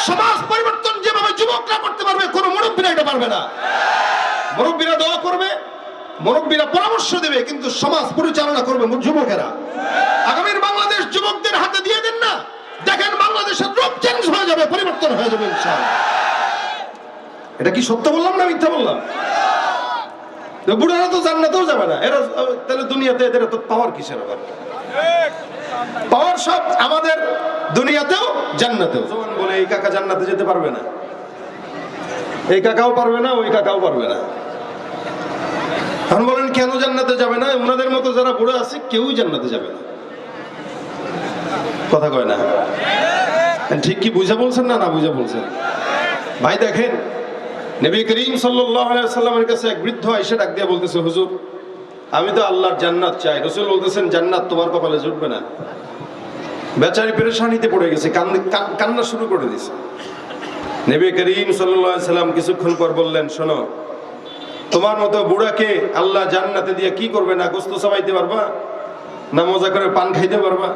সমাজ পরিবর্তন যেভাবে যুবকরা করতে পারবে কোন মুরব্বীরা এটা পারবে না। মুরব্বীরা দোয়া করবে, মুরব্বীরা পরামর্শ দেবে, কিন্তু সমাজ পরিচালনা করবে যুবকেরা। আগামীর বাংলাদেশ যুবকদের হাতে দিয়ে দেন না, দেখেন বাংলাদেশের রূপ চেঞ্জ হয়ে যাবে, পরিবর্তন হয়ে যাবে ইনশাআল্লাহ। এটা কি সত্য বললাম না মিথ্যা বললাম? বুড়ারা তো জান্নাতেও যাবে না, এরা তাহলে দুনিয়াতে এদের তো পাওয়ার কিসের আবার? পাওয়ার সব আমাদের দুনিয়াতেও জান্নাতেও। যেমন বলে এই কাকা জান্নাতে যেতে পারবে না, এই কাকাও পারবে না, ওই কাকাও পারবে না। এখন বলেন কেন জান্নাতে যাবে না? ওনাদের মতো যারা বুড়ো আছে কেউই জান্নাতে যাবে না। কথা কয় না? ঠিক কি বুঝা বলছেন না না বুঝা বলছেন? ভাই দেখেন, নবী করিম সাল্লাল্লাহু আলাইহি ওয়াসাল্লামের কাছে এক বৃদ্ধ এসে ডাক দিয়ে বলতেছে, হুজুর আমি তো আল্লাহর জান্নাত চাই। রাসূল বলতেছেন, জান্নাত তোমার কপালে জুটবে না। বেচারি পেরেশানিতে পড়ে গেছে, কান্না শুরু করে দিয়েছে। নবী করিম সাল্লাল্লাহু আলাইহি ওয়াসাল্লাম কিছুক্ষণ পর বললেন, শোনো, তোমার মতো বুড়াকে আল্লাহ জান্নাতে দিয়ে কি করবে? না গোস্ত চাবাইতে পারবা, না মজা করে পান খাইতে পারবা,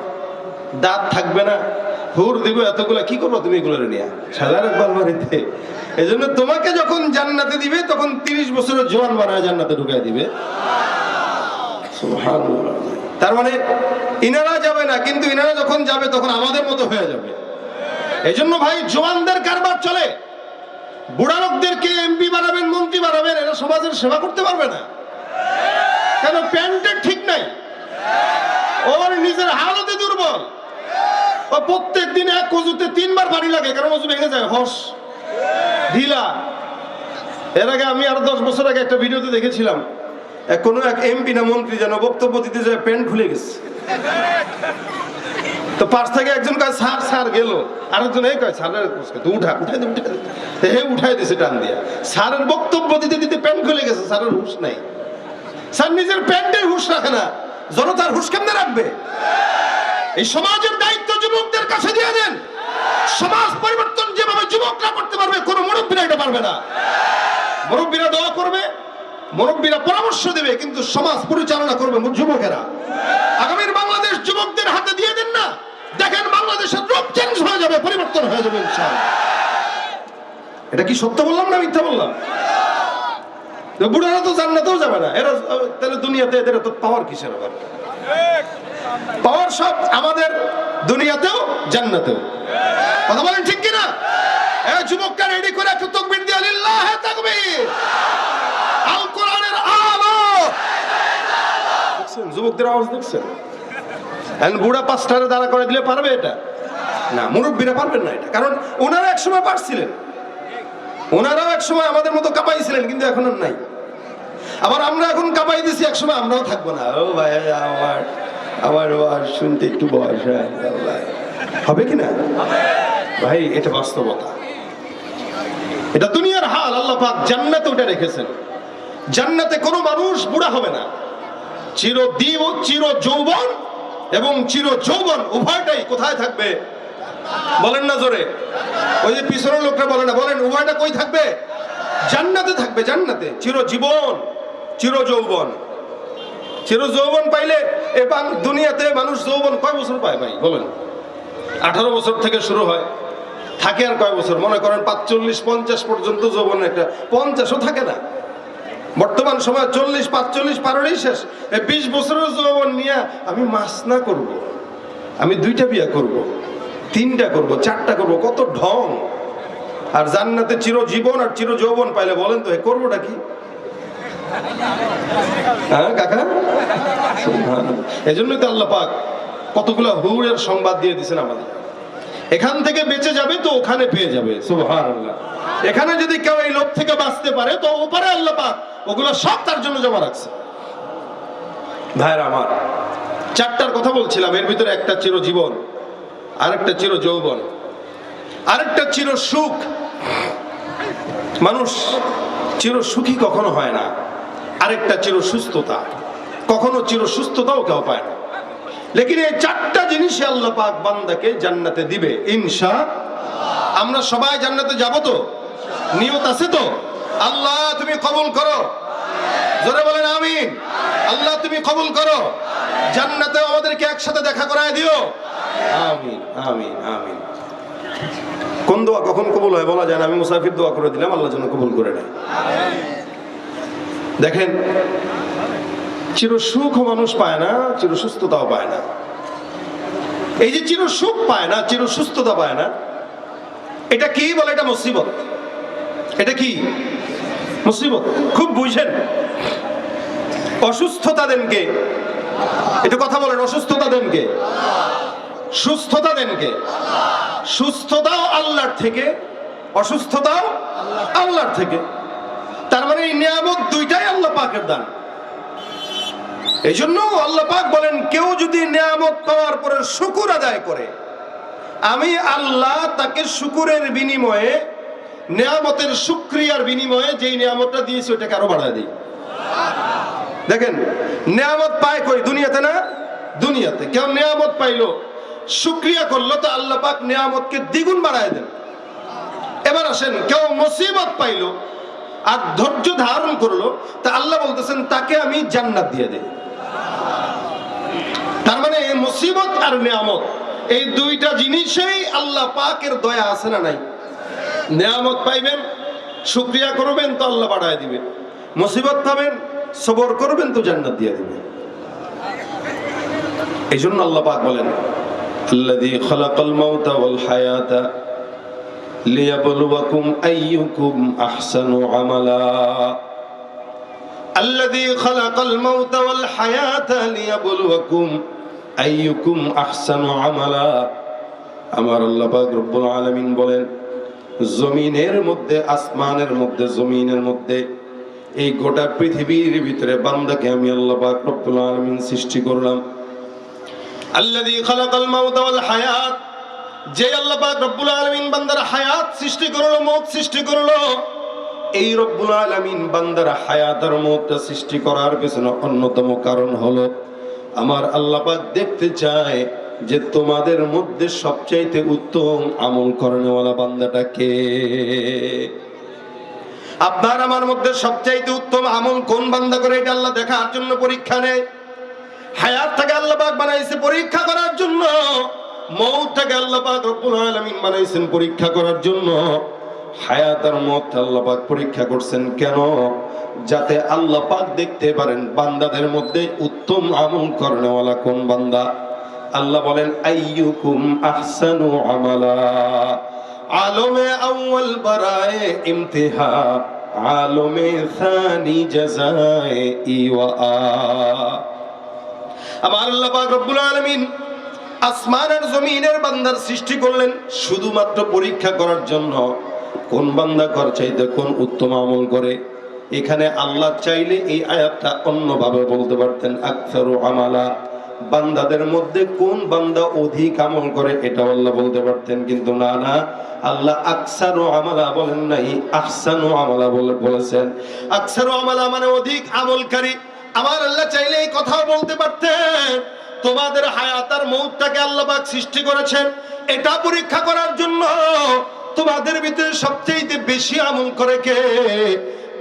দাঁত থাকবে না, হুর দিব, এতগুলা কি করবো তুমি এগুলো নিয়ে সাদা রাখবার বাড়িতে? এই জন্য তোমাকে যখন জান্নাতে দিবে তখন 30 বছরের জোয়ান বানায় জান্নাতে ঢুকাই দিবে। সুবহানাল্লাহ। তার মানে ইনারা যাবে না, কিন্তু ইনারা যখন যাবে তখন আমাদের মতো হয়ে যাবে। এই জন্য ভাই জওয়ানদের কারবার চলে, বুড়া লোকদেরকে এমপি বানাবেন, মন্ত্রী বানাবেন, এরা সমাজের সেবা করতে পারবে না। কেন? প্যান্টের ঠিক নাই, ওর নিজের হালতে দুর্বল, ও প্রত্যেক দিন এক অজুতে 3 বার পানি লাগে, কারণ অজু ভেঙে যায়, হস ঢিলা। এর আগে আমি আরো 10 বছর আগে একটা ভিডিওতে দেখেছিলাম, কোনো এক এমপি না মন্ত্রী যেন বক্তব্য দিতে যায়, প্যান্ট খুলে গেছে। তো পাশ থেকে একজন কয় স্যার স্যার গেল, আরেকজন এই কয় স্যারের উঠাই দিছে টান দিয়া। স্যারের বক্তব্য দিতে দিতে প্যান্ট খুলে গেছে, স্যারের হুঁশ নাই। স্যার নিজের প্যান্টের হুঁশ রাখে না, জনতার হুঁশ কেমনে রাখবে? এই সমাজের দায়িত্ব যুবকদের কাছে দিয়ে দেন। সমাজ পরিবর্তন যেভাবে যুবকরা করতে পারবে কোন মুরব্বীরা এটা পারবে না। মুরব্বীরা দোয়া করবে, মুরব্বীরা পরামর্শ দেবে, কিন্তু সমাজ পরিচালনা করবে যুবকেরা। আগামীর বাংলাদেশ যুবকদের হাতে দিয়ে দেন না, দেখেন বাংলাদেশের রূপ চেঞ্জ হয়ে যাবে, পরিবর্তন হয়ে যাবে ইনশাআল্লাহ। এটা কি সত্য বললাম না মিথ্যা বললাম? বুড়ারা তো জান্নাতেও যাবে না, এরা তাহলে দুনিয়াতে এদের তো পাওয়ার কিসের আবার? পাওয়ার সব আমাদের দুনিয়াতেও জান্নাতেও। কথা বলেন ঠিক কিনা? এই যুবকরা রেডি করে একটু তাকবীর দিয়ে লিল্লাহি তাকবীর, আল কোরআনের আলো। দেখছেন যুবকদের আওয়াজ? দেখছেন? এখন বুড়া 5টারে দাঁড়া করে দিলে পারবে এটা? না, মুরব্বীরা পারবেন না এটা, কারণ ওনারা এক সময় পারছিলেন, ওনারাও এক সময় আমাদের মতো কাঁপাইছিলেন, কিন্তু এখন আর নাই। আবার আমরা এখন কাঁপাই দিছি, এক সময় আমরাও থাকবো না। ও ভাই আমার ওয়াজ শুনতে একটু বয়স হবে কিনা ভাই? এটা বাস্তবতা, এটা দুনিয়ার হাল। আল্লাহ পাক জান্নাতে ওটা রেখেছেন। জান্নাতে কোনো মানুষ বুড়া হবে না, চির যৌবন এবং চির যৌবন উভয়টাই কোথায় থাকবে? বলেন না জোরে। ওই যে পিছনের লোকরা বলে না, বলেন উভয়টা কই থাকবে? জান্নাতে থাকবে। জান্নাতে চিরজীবন, চির যৌবন। চির যৌবন পাইলে এবং দুনিয়াতে মানুষ যৌবন কয় বছর পায় ভাই বলেন? 18 বছর থেকে শুরু হয়, থাকে আর কয় বছর? মনে করেন 45-50 পর্যন্ত যৌবন, একটা 50ও থাকে না। বর্তমান সময় 40-45 পারেই শেষ। এই 20 বছরের যৌবন নিয়ে আমি মাসনা করব, আমি 2টা বিয়ে করব, 3টা করব, 4টা করব, কত ঢং। আর জান্নাতে চিরজীবন আর চির যৌবন পাইলে বলেন তো করবোটা কি? হ্যাঁ কাকা, এই জন্যই তো আল্লাহ পাক কতগুলো হুরের সংবাদ দিয়ে দিয়েছেন আমাদের। এখান থেকে বেঁচে যাবে তো ওখানে পেয়ে যাবে, সুবহানাল্লাহ। এখানে যদি কেউ এই লোভ থেকে বাঁচতে পারে তো ওপারে আল্লাহ পাক ওগুলো সব তার জন্য জমা রাখছে। ভাইরা আমার, 4টার কথা বলছিলাম, এর ভিতরে একটা চিরজীবন, আরেকটা চির যৌবন, আরেকটা চির সুখ। মানুষ চির সুখী কখনো হয় না। আরেকটা চির সুস্থতা, কখনো চির সুস্থতাও কেউ পায় না। লেকিন এই 4টা জিনিসই আল্লাহ পাক বান্দাকে জান্নাতে দিবে ইনশাআল্লাহ। আমরা সবাই জান্নাতে যাব তো? নিয়ত আছে তো? আল্লাহ তুমি কবুল করো, জোরে বলেন আমিন। আল্লাহ তুমি কবুল করো, জান্নাতে আমাদেরকে একসাথে দেখা করায় দিও, আমিন আমিন আমিন। কোন দোয়া কখন কবুল হয় বলা যায় না। আমি মুসাফির দোয়া করে দিলাম, আল্লাহ যেন কবুল করে নেয়। দেখেন, চির সুখ মানুষ পায় না, চির সুস্থতাও পায় না। এই যে চির সুখ পায় না, চির সুস্থতা পায় না, এটা কি বলে? এটা মুসিবত। এটা কি মুসিবত? খুব বুঝেন। অসুস্থতা দেন কে? এটা কথা বলেন। অসুস্থতা দেন কে? সুস্থতা দেন কে? সুস্থতাও আল্লাহর থেকে, অসুস্থতাও আল্লাহর থেকে। তার মানে এই নিয়ামত দুইটাই আল্লাহ পাকের দান। এই জন্য আল্লাহ পাক বলেন, কেউ যদি নিয়ামত পাওয়ার পরে শুকর আদায় করে, আমি আল্লাহ তাকে শুকরের বিনিময়ে, নিয়ামতের শুকরিয়ার বিনিময়ে যেই নিয়ামতটা দিয়েছি ওটাকে আরো বাড়ায় দিই। দেখেন, নিয়ামত পায় কই? দুনিয়াতে না? দুনিয়াতে কেউ নিয়ামত পাইলো, শুকরিয়া করলো, তো আল্লাহ পাক নিয়ামতকে দ্বিগুণ বাড়ায় দেন। এবার আসেন, কেউ মুসিবত পাইলো আর ধৈর্য ধারণ করলো, তা আল্লাহ বলতেছেন তাকে আমি জান্নাত দিয়ে দেই। তার মানে মুসিবত আর নিয়ামত, এই দুইটা জিনিসেই আল্লাহ পাকের দয়া আছে না নাই? নিয়ামত পাইবেন, শুকরিয়া করবেন তো আল্লাহ বাড়ায় দিবে। মুসিবত পাবেন, সবর করবেন তো জান্নাত দিয়ে দিবে। এই জন্য আল্লাহ পাক বলেন, আল্লাযী খালাকাল মাউতা ওয়াল হায়াতা লিয়াবলুয়াকুম আইয়ুকুম আহসানু আমালা। আল্লাযী খালাকাল মাউতা ওয়াল হায়াতা লিয়াবলুয়াকুম আইয়ুকুম আহসানু আমালা। আমার আল্লাহ পাক রব্বুল আলামিন বলেন, জমিনের মধ্যে, আসমানের মধ্যে, জমিনের মধ্যে, এই গোটা পৃথিবীর ভিতরে বান্দাকে আমি আল্লাহ পাক রব্বুল আলামিন সৃষ্টি করলাম। আল্লাযী খালাকাল মাউতা ওয়াল হায়াত, যে আল্লাহ পাক রব্বুল আলামিন বান্দার হায়াত সৃষ্টি করলো, মওত সৃষ্টি করলো, এই রব্বুল আলামিন বান্দার হায়াত আর মওতটা সৃষ্টি করার পেছনে অন্যতম কারণ হলো আমার আল্লাহ পাক দেখতে চায় যে তোমাদের মধ্যে সবচাইতে উত্তম আমল করেনেওয়ালা বান্দাটা কে। আপনার আমার মধ্যে সবচাইতে উত্তম আমল কোন বান্দা করে, এটা আল্লাহ দেখার জন্য পরীক্ষা নেয়। হায়াতটাকে আল্লাহ পাক বানাইছে পরীক্ষা করার জন্য, মওতটাকে আল্লাহ পাক রব্বুল আলামিন বানাইছেন পরীক্ষা করার জন্য। হায়াত আর মওত আল্লাহ পাক পরীক্ষা করছেন কেন? যাতে আল্লাহ পাক দেখতে পারেন বান্দাদের মধ্যে উত্তম আমল করেনেওয়ালা কোন বান্দা। আল্লাহ বলেন, আইয়ুকুম আহসানু আমালা। আলমে আউয়াল বারায়ে ইমতিহা, আলমে সানি জাযায়ে ইওয়া। আমার আল্লাহ পাক রব্বুল আলামিন আসমান আর জমিনের বান্দার সৃষ্টি করলেন শুধুমাত্র পরীক্ষা করার জন্য, কোন বান্দা কর চাইতে কোন উত্তম আমল করে। এখানে আল্লাহ চাইলে এই আয়াতটা অন্যভাবে বলতে পারতেন, আকসারু আমালা, বান্দাদের মধ্যে কোন বান্দা অধিক আমল করে, এটা আল্লাহ বলতে পারতেন। কিন্তু না, না, আল্লাহ আকসারু আমালা বলেন নাই, আহসানু আমালা বলেছেন। আকসারু আমালা মানে অধিক আমলকারী। আমার আল্লাহ চাইলে এই কথাও বলতে পারতেন, তোমাদের হায়াত আর মওতটাকে আল্লাহ পাক সৃষ্টি করেছেন এটা পরীক্ষা করার জন্য, তোমাদের ভিতরে সবচেয়ে বেশি আমল করে কে।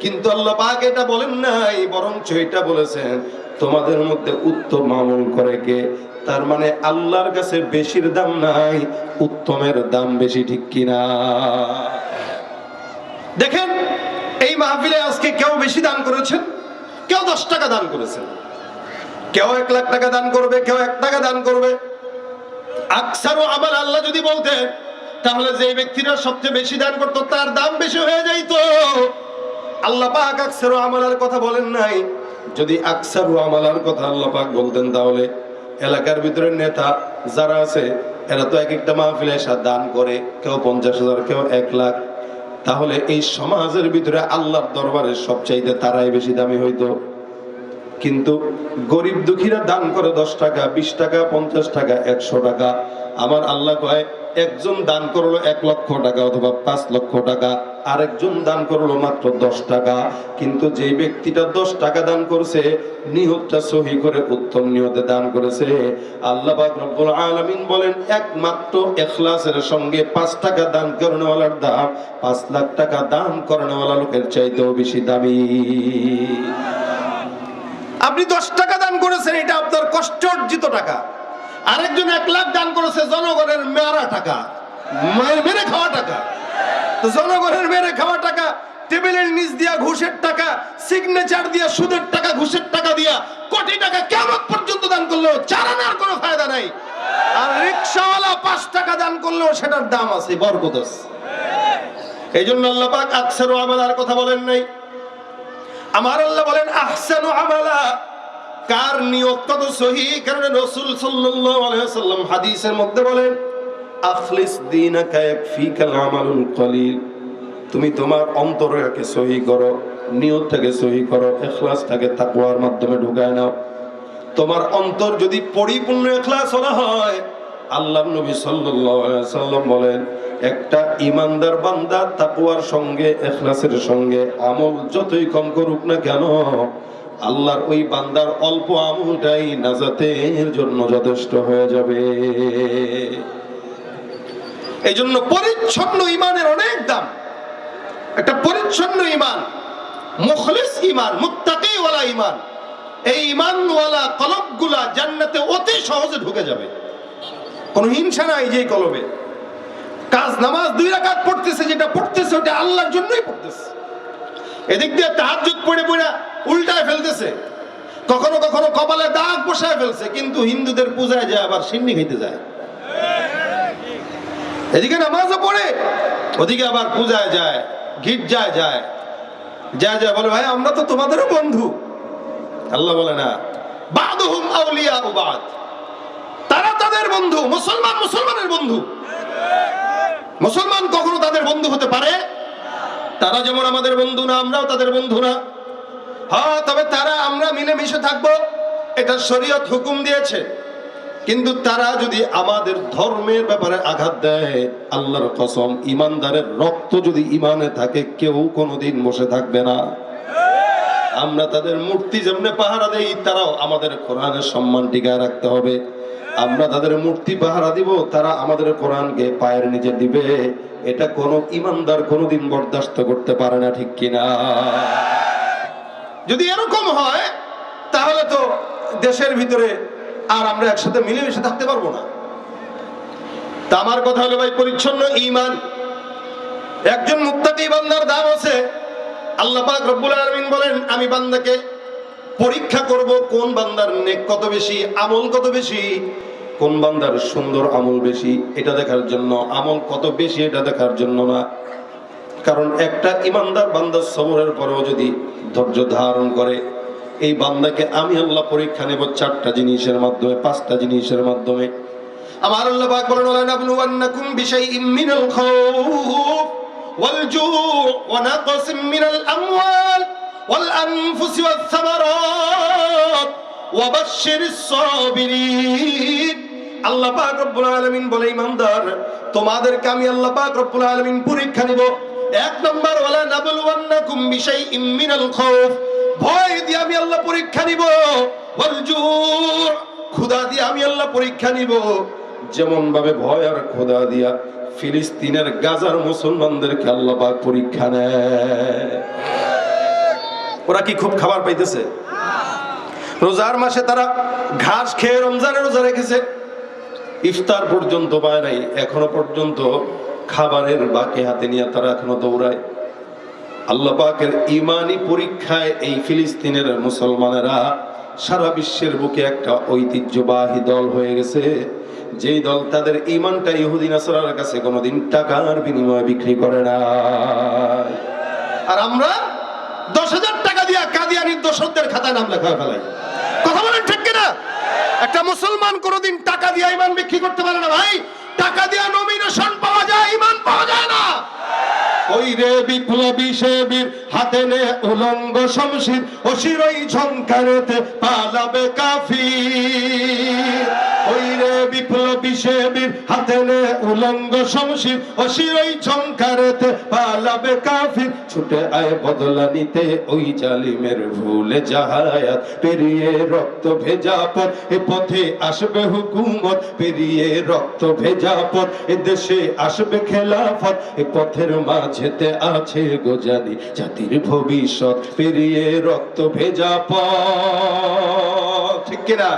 কিন্তু আল্লাহ পাক এটা বলেন নাই, বরঞ্চ এটা বলেছেন তোমাদের মধ্যে উত্তম আমল করে কে। তার মানে আল্লাহর কাছে বেশির দাম নাই, উত্তমের দাম বেশি, ঠিক কিনা? দেখেন, এই মাহফিলে আজকে কেউ বেশি দান করেছেন, কেউ 10 টাকা দান করেছেন, কেউ 1 লাখ টাকা দান করবে, কেউ 1 টাকা দান করবে। আকসারু আমাল আল্লাহ যদি বলতেন, তাহলে যে ব্যক্তিরা সবচেয়ে বেশি দান করতো তার দাম বেশি হয়ে যাইতো। আল্লাহ পাক আকসারু আমালার কথা বলেন নাই। যদি আকসারু আমালার কথা আল্লাহ পাক বলতেন, তাহলে এলাকার ভিতরে নেতা যারা আছে এরা তো এক একটা মাহফিলে এসে দান করে, কেউ 50,000, কেউ 1 লাখ। তাহলে এই সমাজের ভিতরে আল্লাহর দরবারে সবচাইতে তারাই বেশি দামি হইতো। কিন্তু গরিব দুঃখীরা দান করে 10 টাকা, 20 টাকা, 50 টাকা, 100 টাকা। আমার আল্লাহ কয়, একজন দান করলো 1 লক্ষ টাকা অথবা 5 লক্ষ টাকা, আরেকজন দান করলো মাত্র 10 টাকা। কিন্তু যে ব্যক্তিটা 10 টাকা দান করছে, নিয়তটা সহি করে উত্তম নিয়তে দান করেছে, আল্লাহ পাক রব্বুল আলামিন বলেন একমাত্র ইখলাসের সঙ্গে 5 টাকা দান করেনেওয়ালার দাম 5 লাখ টাকা দান করেনেওয়ালা লোকের চাইতেও বেশি দামি। আপনি 10 টাকা দান করেছেন, এটা আপনার কষ্ট অর্জিত টাকা। আরেকজন 1 লাখ দান করেছে, জনগণের মেরা টাকা, মেরে খাওয়া টাকা। জনগণের মেরে খাওয়া টাকা, টেবিলের নিচ দিয়া ঘুষের টাকা, সিগনেচার দিয়া সুদের টাকা, ঘুষের টাকা দিয়া কোটি টাকা কিয়ামত পর্যন্ত দান করলেও চার আনার কোনো ফায়দা নাই। আর রিকশাওয়ালা 5 টাকা দান করলেও সেটার দাম আছে, বরকত আছে। এই জন্য আল্লাহ পাক আকসারু আমালার কথা বলেন নাই। আমার আল্লাহ বলেন আহসানু আমালা, কার নিয়ত কত সহি। কারণ রাসূল সাল্লাল্লাহু আলাইহি ওয়াসাল্লাম হাদিসের মধ্যে বলেন আখলিস দীনাকা ইয়াকফিকাল আমালুল কলিল, তুমি তোমার অন্তরটাকে সহি করো, নিয়তটাকে সহি করো, ইখলাসটাকে তাকওয়ার মাধ্যমে ঢুকায় নাও। তোমার অন্তর যদি পরিপূর্ণ ইখলাস ওলা হয়, আল্লাহর নবী সাল্লাল্লাহু আলাইহি ওয়াসাল্লাম বলেন একটা ঈমানদার বান্দা তাকওয়ার সঙ্গে ইখলাসের সঙ্গে আমল যতই কম করুক না কেন, আল্লাহর ওই বান্দার অল্প আমলটাই নাজাতের জন্য যথেষ্ট হয়ে যাবে। এই জন্য পরিচ্ছন্ন ঈমানের অনেক দাম। একটা পরিচ্ছন্ন ঈমান, মুখলিস ঈমান, মুত্তাকিওয়ালা ঈমান, এই ঈমানওয়ালা কলবগুলা জান্নাতে অতি সহজে ঢুকে যাবে। কোনো হিংসা নাই যে কলবে। কাজ নামাজ 2 রাকাত পড়তেছে, যেটা পড়তেছে ওটা আল্লাহর জন্যই পড়তেছে। এদিক দিয়ে তাহাজ্জুদ পড়ে পড়ে উল্টায় ফেলতেছে, কখনো কখনো কপালে দাগ বসায় ফেলছে, কিন্তু হিন্দুদের পূজায় যায় আবার সিন্নি খাইতে যায়। এদিকে নামাজও পড়ে, ওদিকে আবার পূজায় যায়, গির্জায় যায়, যায় বলে ভাই আমরা তো তোমাদেরও বন্ধু। আল্লাহ বলে না, বাদুহুম আউলিয়া বাদ, তারা তাদের বন্ধু। মুসলমান মুসলমানের বন্ধু। মুসলমান কখনো তাদের বন্ধু হতে পারে? তারা যেমন আমাদের বন্ধু না, আমরাও তাদের বন্ধু না। হ্যাঁ, তবে তারা আমরা মিলেমিশে থাকবো, এটা শরীয়ত হুকুম দিয়েছে। কিন্তু তারা যদি আমাদের ধর্মের ব্যাপারে আঘাত দেয়, আল্লাহর কসম, ইমানদারের রক্ত যদি ইমানে থাকে কেউ কোনোদিন বসে থাকবে না। আমরা তাদের মূর্তি যেমনে পাহারা দেই, তারাও আমাদের কোরআনের সম্মান টিকায় রাখতে হবে। আমরা তাদের মূর্তি পাহারা দিব, তারা আমাদের কোরআনকে পায়ের নিচে দিবে। এটা কোনো ইমানদার কোনোদিন বরদাস্ত করতে পারে না, ঠিক কিনা? যদি এরকম হয় তাহলে তো দেশের ভিতরে আর আমরা একসাথে মিলেমিশে থাকতে পারবো না। তা আমার কথা হলো ভাই, পরিচ্ছন্ন ঈমান, একজন মুত্তাকি বান্দার দাম আছে। আল্লাহ পাক রব্বুল আলামিন বলেন আমি বান্দাকে পরীক্ষা করব কোন বান্দার নেক কত বেশি, আমল কত বেশি, কোন বান্দার সুন্দর আমল বেশি, এটা দেখার জন্য। আমল কত বেশি এটা দেখার জন্য না। কারণ একটা ইমানদার বান্দা সবরের পরেও যদি ধৈর্য ধারণ করে, এই বান্দাকে আমি আল্লাহ পরীক্ষা নেব 4টা জিনিসের মাধ্যমে, 5টা জিনিসের মাধ্যমে। আমার আল্লাহ পাক বলেন ওয়ালা নাবলুওয়ান্নাকুম বিশাইইম মিনাল খাউফ ওয়াল জু' ওয়া নাকসিম মিনাল আমওয়াল ওয়াল আনফুসি ওয়াস সামারাত ওয়া বাশশিরিস সাবিরিন। আল্লাহ পাক রব্বুল আলামিন বলে ইমানদার তোমাদেরকে আমি আল্লাহ পাক রব্বুল আলামিন পরীক্ষা নিব। 1 নম্বর ওয়ালা নাবলুওয়ান্নাকুম বিশাইইম মিনাল খাউফ, ভয় দিয়ে আমি আল্লাহ পরীক্ষা নিব। ওয়াল জু', ক্ষুধা দিয়ে আমি আল্লাহ পরীক্ষা নিব। যেমন ভাবে ভয় আর ক্ষুধা দিয়া ফিলিস্তিনের গাজার মুসলমানদেরকে আল্লাহ পাক পরীক্ষা নেয়। ওরা কি খুব খাবার পাইতেছে? রোজার মাসে তারা ঘাস খেয়ে রমজানের রোজা রেখেছে, ইফতার পর্যন্ত পায় নাই, এখনো পর্যন্ত খাবারের বাকি হাতে নিয়ে তারা এখনো দৌড়ায়। আল্লাহ পাকের ঈমানি পরীক্ষায় এই ফিলিস্তিনের মুসলমানেরা সারা বিশ্বের বুকে একটা ঐতিহ্যবাহী দল হয়ে গেছে, যেই দল তাদের ঈমানটা ইহুদি নাসারার কাছে কোনোদিন টাকার বিনিময়ে বিক্রি করে না। আর আমরা 10,000 টাকা দিয়া কাদিয়ানীর দোসরদের খাতায় নাম লেখা ফেলাই। কথা বলেন ঠিক কিনা? একটা মুসলমান কোনোদিন টাকা দিয়া ঈমান বিক্রি করতে পারে না ভাই। টাকা দিয়া নমিনেশন পাওয়া যায়, ঈমান পাওয়া যায় না। ওই রে বিপ্লবী সেবীর হাতে নে উলঙ্গ শমশির, অশিরই ঝংকারেতে পালাবে কাফির। ওই রে বিপ্লবী সেবীর হাতে নে উলঙ্গ শমশির, অশিরই ঝংকারেতে পালাবে কাফির। ছুটে আয় বদলা নিতে ওই জালিমের ভুলে জাহায়াত, পেরিয়ে রক্ত ভেজা পথ এ পথে আসবে হুকুমত, পেরিয়ে রক্ত ভেজা পথ এ দেশে আসবে খেলাফত। এ পথের মাঝেতে আছে গোজালি জাতির ভবিষ্যৎ, পেরিয়ে রক্ত ভেজা পথ। ঠিক কিনা?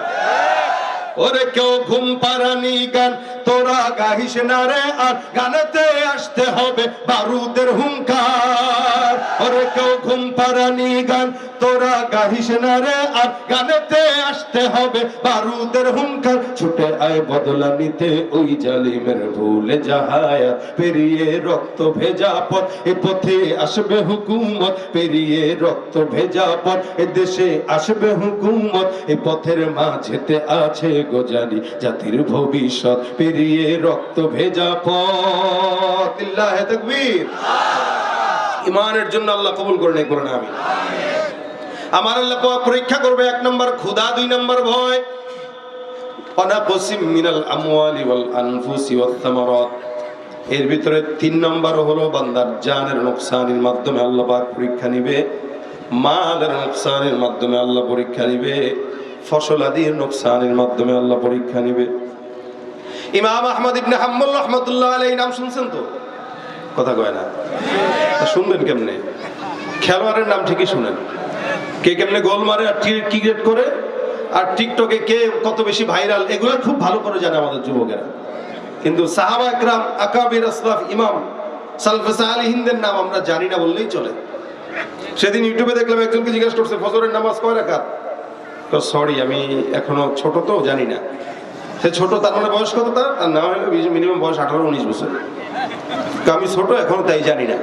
ওরে কেউ ঘুম পাড়ানি গান তোরা গাহিস না রে, আর গানেতে আসতে হবে বারুদের হুঙ্কার। ওরে কেউ ঘুম পাড়ানি গান তোরা গাহিস না রে, আর গানেতে আসতে হবে বারুদের হুঙ্কার। ছুটে আয় বদলা নিতে ওই জালিমের ভুলে যাহায়া, পেরিয়ে রক্ত ভেজা পথ এ পথে আসবে হুকুমত, পেরিয়ে রক্ত ভেজা পথ এ দেশে আসবে হুকুমত। এ পথের মাঝেতে আছে গোজারি জাতির ভবিষ্যৎ, পেরিয়ে রক্ত ভেজা পথ। লিল্লাহি তাকবীর। ইমানের জন্য আল্লাহ কবুল করে নেক, বলেন আমিন। আমার আল্লাহ পরীক্ষা করবে, 1 নম্বর ক্ষুধা, 2 নম্বর ভয়। অনাকসিম মিনাল আমওয়ালি ওয়াল আনফুসি ওয়াত থামারাত। এর ভিতরে 3 নম্বর হলো বান্দার জানের নোকসানের মাধ্যমে আল্লাহ পাক পরীক্ষা নিবে, মালের নোকসানের মাধ্যমে আল্লাহ পরীক্ষা নিবে, ফসল আদির নোকসানের মাধ্যমে আল্লাহ পরীক্ষা নিবে। ইমাম আহমদ ইবনে হাম্বল রাহমাতুল্লাহ আলাইহি নাম শুনছেন তো? কথা কয় না, শুনবেন কেমনে? খেলোয়াড়ের নাম ঠিকই শুনেন, কে কেমনে গোল মারে আর ক্রিকেট করে আর টিকটকে কে কত বেশি ভাইরাল, এগুলো খুব ভালো করে জানে আমাদের যুবকেরা। কিন্তু সাহাবা একরাম, আকাবির, আসলাফ, ইমাম, সালফে সালিহিনদের নাম আমরা জানি না বললেই চলে। সেদিন ইউটিউবে দেখলাম একজনকে জিজ্ঞাসা করছে ফজরের নামাজ কয় রাকাত? সরি আমি এখনো ছোট তো জানি না। সে ছোট, তার মানে বয়স কত তার? আর না হলে মিনিমাম বয়স 18-19 বছর। আমি ছোট এখনো, তাই জানি না।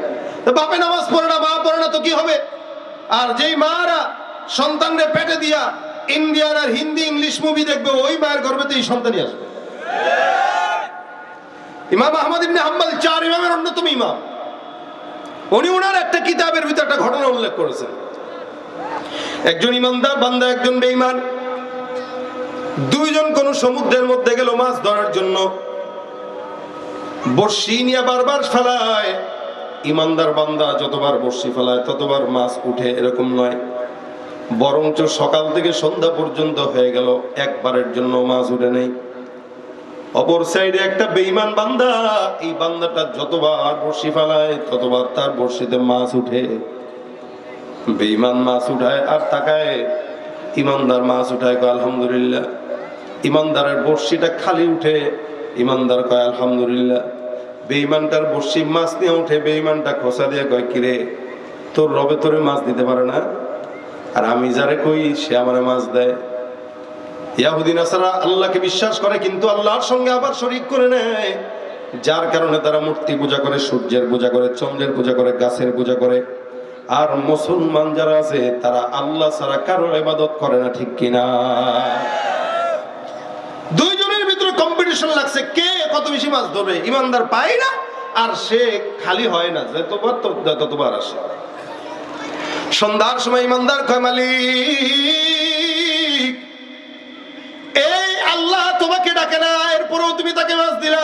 তো বাপে নামাজ পড়ে না, মা পড়ে না, তো কি হবে? আর যেই মারা সন্তানরে পেটে দিয়া ইন্ডিয়ান আর হিন্দি ইংলিশ মুভি দেখবে, ওই মায়ের গর্ভে তো এই সন্তানই আসবে। ইমাম আহমদ ইবনে হাম্বল 4 ইমামের অন্যতম ইমাম। উনি ওনার একটা কিতাবের ভিতরে একটা ঘটনা উল্লেখ করেছেন। একজন ইমানদার বান্দা, একজন বেঈমান, দুইজন কোন সমুদ্রের মধ্যে গেল মাছ ধরার জন্য। বর্শি নিয়ে বারবার ফেলায়। ইমানদার বান্দা যতবার বর্শি ফেলায় ততবার মাছ উঠে, এরকম নয়, বরঞ্চ সকাল থেকে সন্ধ্যা পর্যন্ত হয়ে গেল, একবারের জন্য মাছ উঠে নেই। অপর সাইডে একটা বেঈমান বান্দা, এই বান্দাটা যতবার বর্শি ফেলায় ততবার তার বর্শিতে মাছ উঠে। বেঈমান মাছ উঠায় আর তাকায়, ইমানদার মাছ উঠায়, কয় আলহামদুলিল্লাহ। ইমানদারের বর্শিটা খালি উঠে, ইমানদার কয় আলহামদুলিল্লাহ। বেঈমানটার বর্শি মাছ নিয়ে উঠে, বেঈমানটা খোঁচা দিয়ে কয় কিরে, তোর রবে তোরে মাছ দিতে পারে না, আর আমি যারে কই সে আমারে মাছ দেয়। ইহুদি নাসারা আল্লাহকে বিশ্বাস করে কিন্তু আল্লাহর সঙ্গে আবার শরীক করে নেয়, যার কারণে তারা মূর্তি পূজা করে, সূর্যের পূজা করে, চন্দ্রের পূজা করে, গাছের পূজা করে। আর মুসলমান যারা আছে তারা আল্লাহ ছাড়া কারো ইবাদত করে না, ঠিক কিনা? দুইজনের ভিতরে কম্পিটিশন লাগছে, কে কত বেশি মাছ ধরবে। ইমানদার পায় না আর সে খালি হয় না, ততবার আসে। সন্ধ্যার সময় ইমানদার কয় মালিক, এই আল্লাহ তোমাকে ডাকে না, এরপরেও তুমি তাকে মাছ দিলা,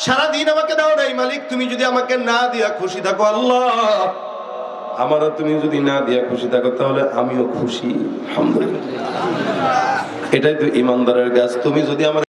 সারাদিন আমাকে দাও নাই। মালিক তুমি যদি আমাকে না দিয়া খুশি থাকো, আল্লাহ আমারও তুমি যদি না দিয়া খুশি থাকো, তাহলে আমিও খুশি, আলহামদুলিল্লাহ। এটাই তো ইমানদারের কাজ। তুমি যদি আমার